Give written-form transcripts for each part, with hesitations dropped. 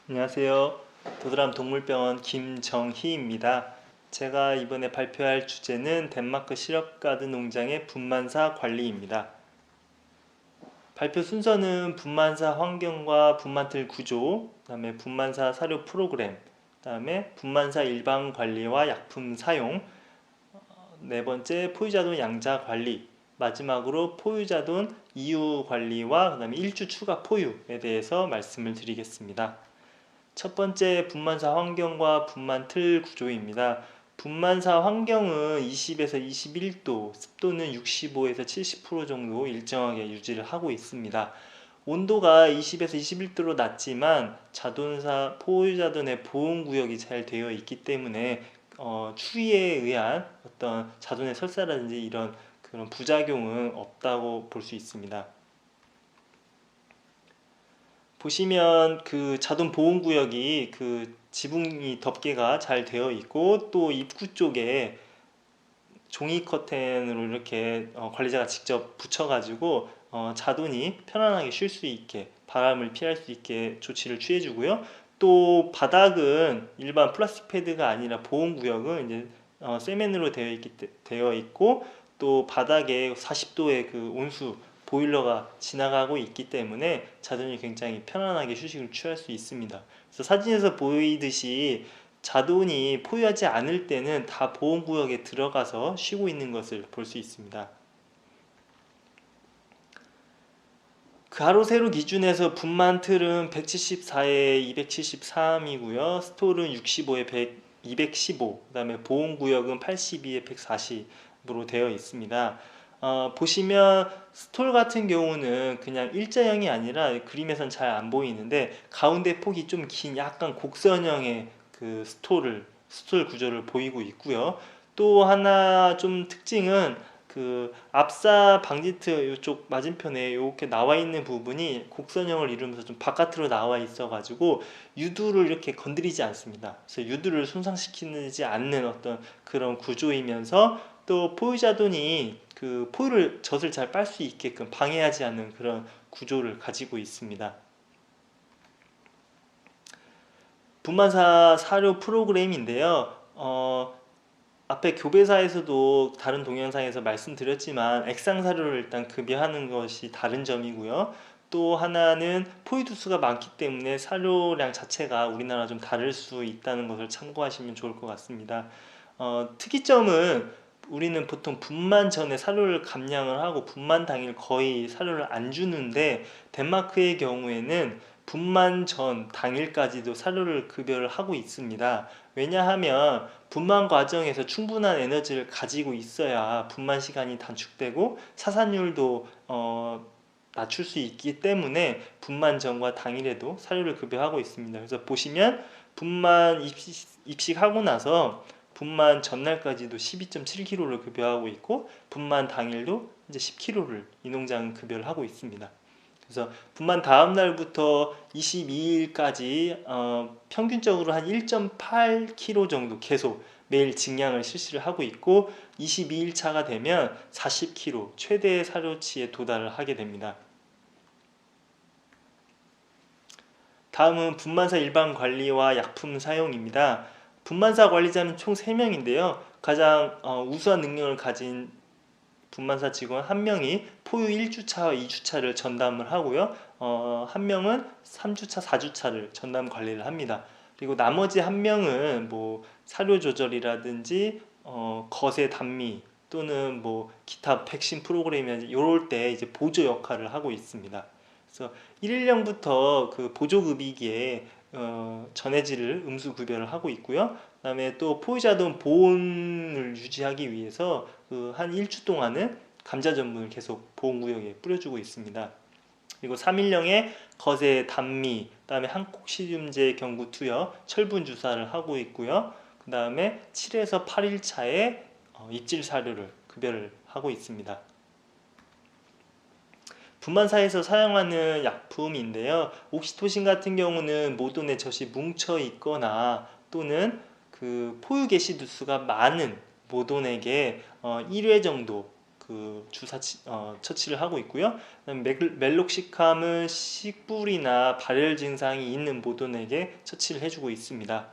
안녕하세요. 도드람 동물병원 김정희입니다. 제가 이번에 발표할 주제는 덴마크 시럽가드 농장의 분만사 관리입니다. 발표 순서는 분만사 환경과 분만틀 구조, 그다음에 분만사 사료 프로그램, 그다음에 분만사 일반 관리와 약품 사용, 네 번째 포유자돈 양자 관리, 마지막으로 포유자돈 이유 관리와 그다음에 일주 추가 포유에 대해서 말씀을 드리겠습니다. 첫 번째 분만사 환경과 분만틀 구조입니다. 분만사 환경은 20에서 21도, 습도는 65에서 70% 정도 일정하게 유지를 하고 있습니다. 온도가 20에서 21도로 낮지만 자돈사 포유자돈의 보온구역이 잘 되어 있기 때문에 추위에 의한 어떤 자돈의 설사라든지 이런 그런 부작용은 없다고 볼 수 있습니다. 보시면 그 자동 보온 구역이 그 지붕이 덮개가 잘 되어 있고, 또 입구 쪽에 종이 커튼으로 이렇게 관리자가 직접 붙여가지고 자돈이 편안하게 쉴 수 있게, 바람을 피할 수 있게 조치를 취해 주고요. 또 바닥은 일반 플라스틱 패드가 아니라 보온 구역은 이제 세면으로 되어 있고, 또 바닥에 40도의 그 온수 보일러가 지나가고 있기 때문에 자돈이 굉장히 편안하게 휴식을 취할 수 있습니다. 그래서 사진에서 보이듯이 자돈이 포유하지 않을 때는 다 보온구역에 들어가서 쉬고 있는 것을 볼 수 있습니다. 그 하루 세로 기준에서 분만틀은 174에 273이고요. 스톨은 65에 215, 그 다음에 보온구역은 82에 140으로 되어 있습니다. 보시면 스톨 같은 경우는 그냥 일자형이 아니라 그림에선 잘 안 보이는데 가운데 폭이 좀 긴 약간 곡선형의 그 스톨 구조를 보이고 있고요. 또 하나 좀 특징은 그 앞사 방지트 이쪽 맞은편에 이렇게 나와 있는 부분이 곡선형을 이루면서 좀 바깥으로 나와 있어 가지고 유두를 이렇게 건드리지 않습니다. 그래서 유두를 손상시키지 않는 어떤 그런 구조이면서, 또 포유자돈이 그 포유를 젖을 잘 빨 수 있게끔 방해하지 않는 그런 구조를 가지고 있습니다. 분만사 사료 프로그램인데요. 앞에 교배사에서도 다른 동영상에서 말씀드렸지만 액상 사료를 일단 급여하는 것이 다른 점이고요. 또 하나는 포유두 수가 많기 때문에 사료량 자체가 우리나라 좀 다를 수 있다는 것을 참고하시면 좋을 것 같습니다. 특이점은 우리는 보통 분만 전에 사료를 감량을 하고 분만 당일 거의 사료를 안 주는데, 덴마크의 경우에는 분만 전 당일까지도 사료를 급여를 하고 있습니다. 왜냐하면 분만 과정에서 충분한 에너지를 가지고 있어야 분만 시간이 단축되고 사산율도 낮출 수 있기 때문에 분만 전과 당일에도 사료를 급여하고 있습니다. 그래서 보시면 분만 입식하고 나서 분만 전날까지도 12.7kg를 급여하고 있고, 분만 당일도 이제 10kg를 이 농장은 급여를 하고 있습니다. 그래서 분만 다음 날부터 22일까지 평균적으로 한 1.8kg 정도 계속 매일 증량을 실시를 하고 있고, 22일 차가 되면 40kg 최대 사료치에 도달을 하게 됩니다. 다음은 분만사 일반 관리와 약품 사용입니다. 분만사 관리자는 총 3명인데요. 가장 우수한 능력을 가진 분만사 직원 1명이 포유 1주차와 2주차를 전담을 하고요. 1명은 3주차, 4주차를 전담 관리를 합니다. 그리고 나머지 1명은 뭐 사료 조절이라든지 거세 단미 또는 뭐 기타 백신 프로그램이나 이럴 때 이제 보조 역할을 하고 있습니다. 그래서 1일령부터 그 보조급이기에 전해질을 음수 구별을 하고 있고요. 그다음에 또 포유자돈 보온을 유지하기 위해서 그 한 일주 동안은 감자 전분을 계속 보온구역에 뿌려주고 있습니다. 그리고 3일령에 거세 단미, 그다음에 항콕시듐제 경구 투여, 철분 주사를 하고 있고요. 그 다음에 7에서 8일 차에 입질 사료를 급여를 하고 있습니다. 분만사에서 사용하는 약품인데요. 옥시토신 같은 경우는 모돈의 젖이 뭉쳐 있거나 또는 그 포유 게시두수가 많은 모돈에게 1회 정도 처치를 하고 있고요. 멜록시캄은 식불이나 발열 증상이 있는 모돈에게 처치를 해주고 있습니다.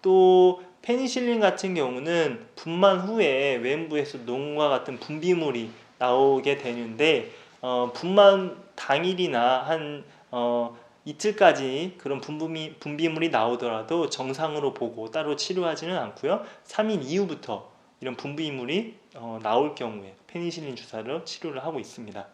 또 페니실린 같은 경우는 분만 후에 외부에서 농과 같은 분비물이 나오게 되는데 분만 당일이나 한 이틀까지 그런 분비물이 나오더라도 정상으로 보고 따로 치료하지는 않고요. 3일 이후부터 이런 분비물이 나올 경우에 페니실린 주사로 치료를 하고 있습니다.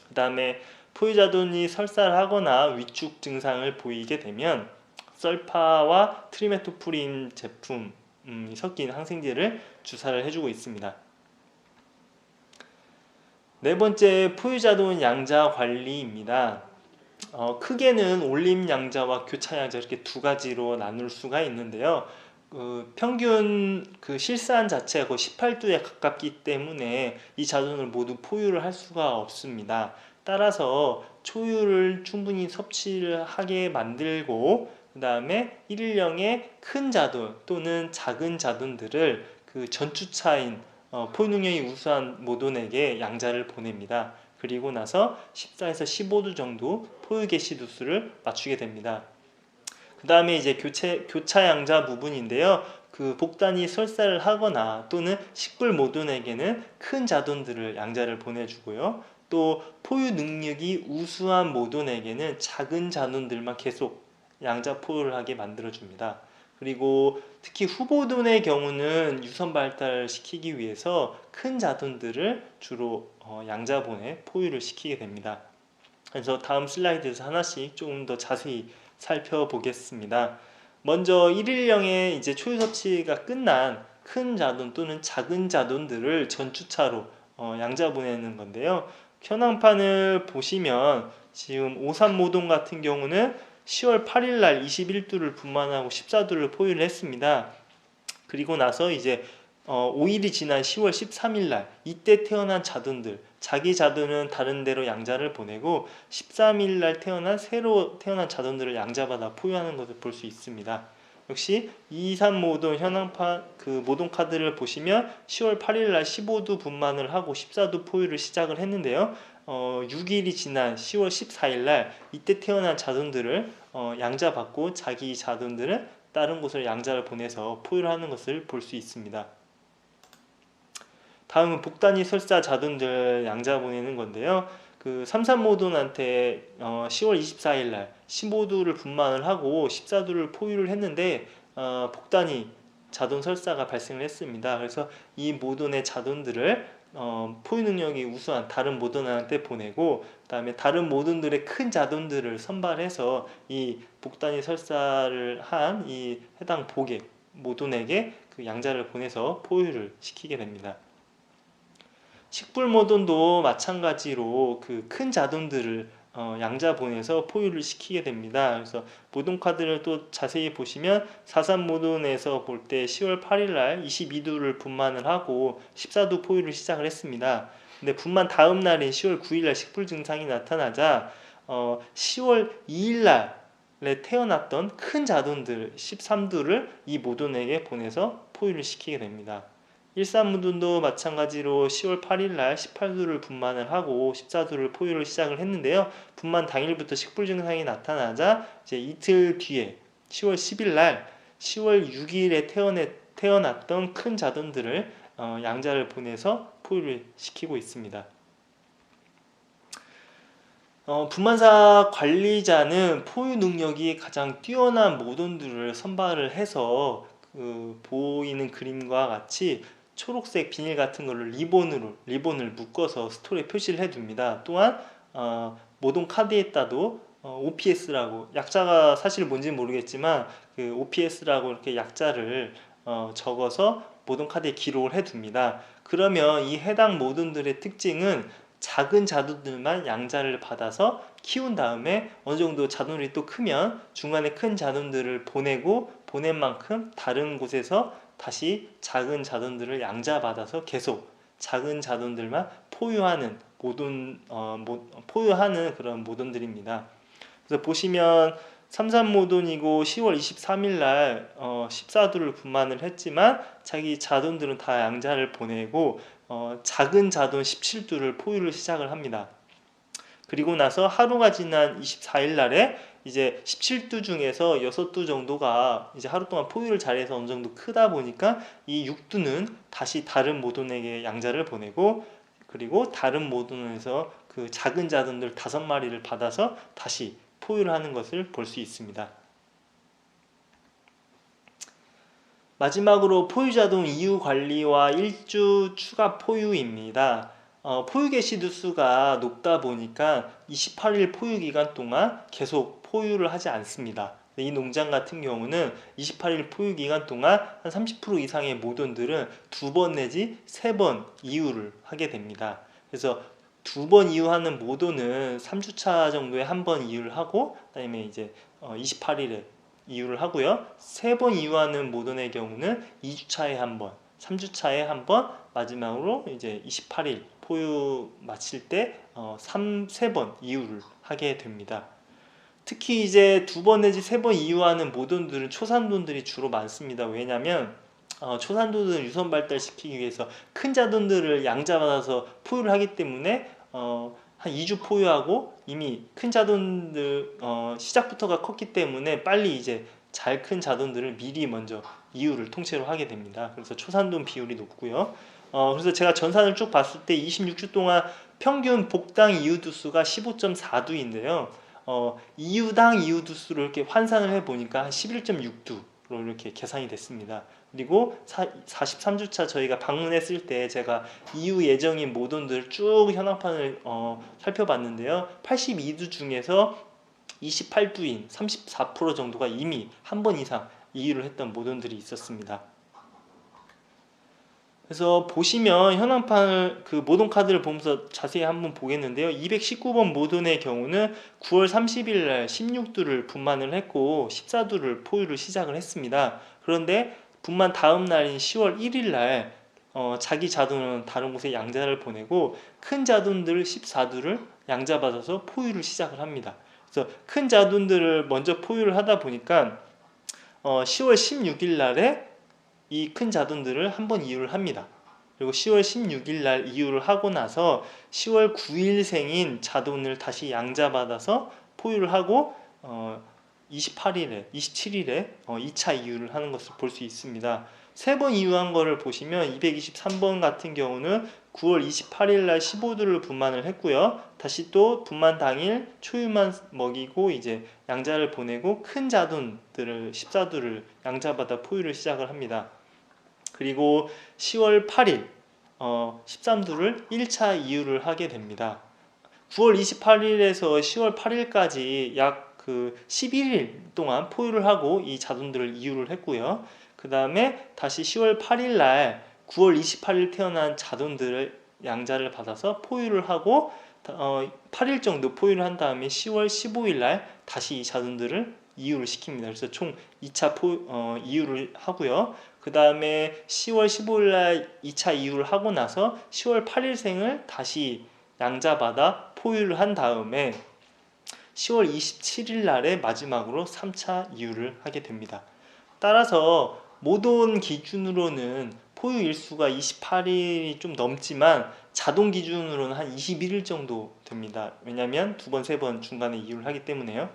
그 다음에 포유자돈이 설사를 하거나 위축 증상을 보이게 되면 썰파와 트리메토프린 제품 섞인 항생제를 주사를 해주고 있습니다. 네 번째, 포유자돈 양자 관리입니다. 크게는 올림 양자와 교차 양자 이렇게 두 가지로 나눌 수가 있는데요. 평균 실산 자체가 18도에 가깝기 때문에 이 자돈을 모두 포유를 할 수가 없습니다. 따라서 초유를 충분히 섭취를 하게 만들고 그 다음에 일일령의 큰 자돈 또는 작은 자돈들을 전추차인 포유 능력이 우수한 모돈에게 양자를 보냅니다. 그리고 나서 14에서 15도 정도 포유 개시 도수를 맞추게 됩니다. 그 다음에 이제 교차 양자 부분인데요. 복단이 설사를 하거나 또는 식불 모돈에게는 큰 자돈들을 양자를 보내주고요. 또 포유 능력이 우수한 모돈에게는 작은 자돈들만 계속 양자 포유를 하게 만들어줍니다. 그리고 특히 후보돈의 경우는 유선 발달을 시키기 위해서 큰 자돈들을 주로 양자본에 포유를 시키게 됩니다. 그래서 다음 슬라이드에서 하나씩 조금 더 자세히 살펴보겠습니다. 먼저 일일령의 이제 초유 섭취가 끝난 큰 자돈 또는 작은 자돈들을 전추차로 양자 보내는 건데요. 현황판을 보시면 지금 53모돈 같은 경우는 10월 8일 날 21두를 분만하고 14두를 포유를 했습니다. 그리고 나서 이제 5일이 지난 10월 13일 날 이때 태어난 자돈들, 자기 자돈은 다른 데로 양자를 보내고 13일 날 새로 태어난 자돈들을 양자받아 포유하는 것을 볼 수 있습니다. 역시 23모돈 현황판 모돈 카드를 보시면 10월 8일 날 15두 분만을 하고 14두 포유를 시작을 했는데요. 6일이 지난 10월 14일 날 이때 태어난 자돈들을 양자받고 자기 자돈들은 다른 곳으로 양자를 보내서 포유를 하는 것을 볼 수 있습니다. 다음은 복단위 설사 자돈들 양자 보내는 건데요. 33모돈한테 10월 24일 날 15두를 분만을 하고 14두를 포유를 했는데 복단위 자돈 설사가 발생을 했습니다. 그래서 이 모돈의 자돈들을 포유 능력이 우수한 다른 모돈한테 보내고 그 다음에 다른 모돈들의 큰 자돈들을 선발해서 이 복단위 설사를 한 이 해당 복의 모돈에게 양자를 보내서 포유를 시키게 됩니다. 식불 모돈도 마찬가지로 큰 자돈들을 양자 보내서 포유를 시키게 됩니다. 그래서 모돈 카드를 또 자세히 보시면 43모돈에서 볼 때 10월 8일 날 22두를 분만을 하고 14두 포유를 시작을 했습니다. 근데 분만 다음 날인 10월 9일 날 식불 증상이 나타나자 10월 2일 날에 태어났던 큰 자돈들 13두를 이 모돈에게 보내서 포유를 시키게 됩니다. 13모돈도 마찬가지로 10월 8일 날 18두를 분만을 하고 14두를 포유를 시작을 했는데요. 분만 당일부터 식불 증상이 나타나자 이제 이틀 뒤에 10월 10일 날 10월 6일에 태어났던 큰 자돈들을 양자를 보내서 포유를 시키고 있습니다. 분만사 관리자는 포유 능력이 가장 뛰어난 모돈들을 선발을 해서 보이는 그림과 같이 초록색 비닐 같은 걸로 리본을 묶어서 스토리에 표시를 해둡니다. 또한 모돈 카드에다도 OPS라고 약자가 사실 뭔지 모르겠지만 OPS라고 이렇게 약자를 적어서 모돈 카드에 기록을 해둡니다. 그러면 이 해당 모돈들의 특징은 작은 자돈들만 양자를 받아서 키운 다음에 어느 정도 자돈이 또 크면 중간에 큰 자돈들을 보낸 만큼 다른 곳에서 다시 작은 자돈들을 양자받아서 계속 작은 자돈들만 포유하는 포유하는 그런 모돈들입니다. 그래서 보시면 33모돈이고 10월 23일 날 14두를 분만을 했지만 자기 자돈들은 다 양자를 보내고 작은 자돈 17두를 포유를 시작을 합니다. 그리고 나서 하루가 지난 24일 날에 이제 17두 중에서 6두 정도가 이제 하루 동안 포유를 잘해서 어느 정도 크다 보니까 이 6두는 다시 다른 모돈에게 양자를 보내고, 그리고 다른 모돈에서 그 작은 자돈들 5마리를 받아서 다시 포유를 하는 것을 볼 수 있습니다. 마지막으로 포유자동 이후 관리와 일주 추가 포유입니다. 포유 개시두 수가 높다 보니까 28일 포유 기간 동안 계속 포유를 하지 않습니다. 이 농장 같은 경우는 28일 포유 기간 동안 한 30% 이상의 모돈들은 2번 내지 3번 이유를 하게 됩니다. 그래서 2번 이유하는 모돈은 3주차 정도에 한 번 이유를 하고, 그다음에 이제 28일에 이유를 하고요. 3번 이유하는 모돈의 경우는 2주차에 한 번, 3주차에 한 번, 마지막으로 이제 28일 포유 마칠 때 3번 이유를 하게 됩니다. 특히 이제 2번 내지 3번 이유하는 모돈들은 초산돈들이 주로 많습니다. 왜냐하면 초산돈들은 유선 발달시키기 위해서 큰 자돈들을 양자받아서 포유를 하기 때문에 한 2주 포유하고 이미 큰 자돈들 시작부터가 컸기 때문에 빨리 이제 잘 큰 자돈들을 미리 먼저 이유를 통째로 하게 됩니다. 그래서 초산돈 비율이 높고요. 그래서 제가 전산을 쭉 봤을 때 26주 동안 평균 복당 이유 두수가 15.4두인데요. 이유당 이유 두수를 이렇게 환산을 해보니까 한 11.6두로 이렇게 계산이 됐습니다. 그리고 43주차 저희가 방문했을 때 제가 이후 예정인 모돈들 쭉 현황판을 살펴봤는데요. 82두 중에서 28두인 34% 정도가 이미 한 번 이상 이유를 했던 모돈들이 있었습니다. 그래서 보시면 현황판을 그 모돈 카드를 보면서 자세히 한번 보겠는데요. 219번 모돈의 경우는 9월 30일 날 16두를 분만을 했고 14두를 포유를 시작을 했습니다. 그런데 분만 다음 날인 10월 1일 날 자기 자돈은 다른 곳에 양자를 보내고 큰 자돈들 14두를 양자받아서 포유를 시작을 합니다. 그래서 큰 자돈들을 먼저 포유를 하다 보니까 10월 16일 날에 이 큰 자돈들을 한번 이유를 합니다. 그리고 10월 16일 날 이유를 하고 나서 10월 9일생인 자돈을 다시 양자받아서 포유를 하고 28일에 27일에 2차 이유를 하는 것을 볼 수 있습니다. 3번 이유한 거를 보시면 223번 같은 경우는 9월 28일 날 15두를 분만을 했고요. 다시 또 분만 당일 초유만 먹이고 이제 양자를 보내고 큰 자돈들을 14두를 양자받아 포유를 시작을 합니다. 그리고 10월 8일 13두를 1차 이유를 하게 됩니다. 9월 28일에서 10월 8일까지 약 11일 동안 포유를 하고 이 자돈들을 이유를 했고요. 그 다음에 다시 10월 8일 날 9월 28일 태어난 자돈들을 양자를 받아서 포유를 하고 8일 정도 포유를 한 다음에 10월 15일 날 다시 이 자돈들을 이유를 시킵니다. 그래서 총 2차 이유를 하고요. 그 다음에 10월 15일 날 2차 이유를 하고 나서 10월 8일생을 다시 양자받아 포유를 한 다음에 10월 27일 날에 마지막으로 3차 이유를 하게 됩니다. 따라서 모돈 기준으로는 포유 일수가 28일이 좀 넘지만 자동 기준으로는 한 21일 정도 됩니다. 왜냐하면 2번, 3번 중간에 이유를 하기 때문에요.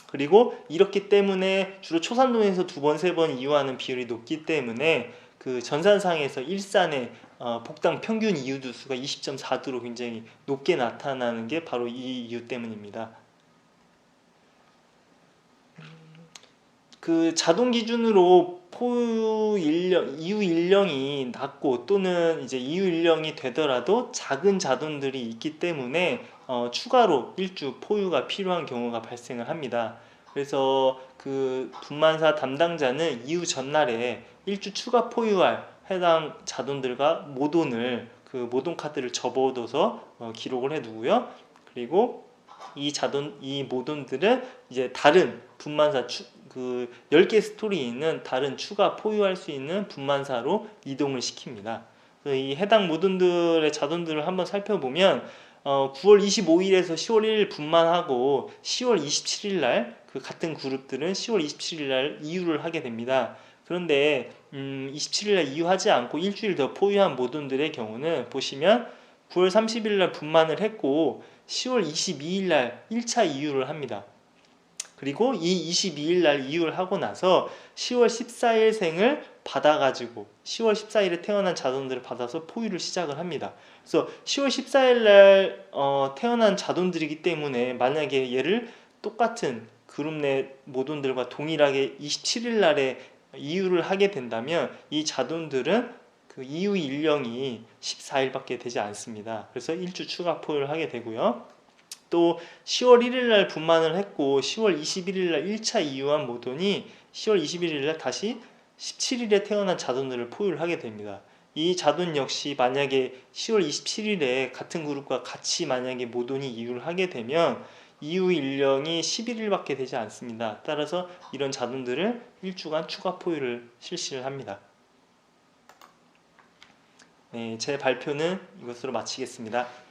그리고 이렇기 때문에 주로 초산돈에서 2번, 3번 이유하는 비율이 높기 때문에 그 전산상에서 일산의 복당 평균 이유 두수가 20.4두로 굉장히 높게 나타나는 게 바로 이 이유 때문입니다. 그 자동 기준으로 포유 일령, 이유 일령이 낮고 또는 이제 이유 일령이 되더라도 작은 자돈들이 있기 때문에 추가로 일주 포유가 필요한 경우가 발생을 합니다. 그래서 그 분만사 담당자는 이유 전날에 일주 추가 포유할 해당 자돈들과 모돈을 그 모돈 카드를 접어둬서 기록을 해두고요. 그리고 이 모돈들은 이제 다른 분만사 그 10개 스토리에 있는 다른 추가 포유할 수 있는 분만사로 이동을 시킵니다. 이 해당 모돈들의 자돈들을 한번 살펴보면 9월 25일에서 10월 1일 분만하고 10월 27일 날 그 같은 그룹들은 10월 27일 날 이유를 하게 됩니다. 그런데 27일날 이유하지 않고 일주일 더 포유한 모돈들의 경우는 보시면 9월 30일날 분만을 했고 10월 22일날 1차 이유를 합니다. 그리고 이 22일날 이유를 하고 나서 10월 14일생을 받아가지고 10월 14일에 태어난 자손들을 받아서 포유를 시작을 합니다. 그래서 10월 14일날 태어난 자손들이기 때문에 만약에 얘를 똑같은 그룹 내 모돈들과 동일하게 27일날에 이유를 하게 된다면 이 자손들은 그 이유 일령이 14일밖에 되지 않습니다. 그래서 1주 추가 포유를 하게 되고요. 또 10월 1일날 분만을 했고 10월 21일날 1차 이유한 모돈이 10월 21일날 다시 17일에 태어난 자손들을 포유를 하게 됩니다. 이 자손 역시 만약에 10월 27일에 같은 그룹과 같이 만약에 모돈이 이유를 하게 되면 이유 일령이 11일밖에 되지 않습니다. 따라서 이런 자손들을 1주간 추가 포유를 실시를 합니다. 네, 제 발표는 이것으로 마치겠습니다.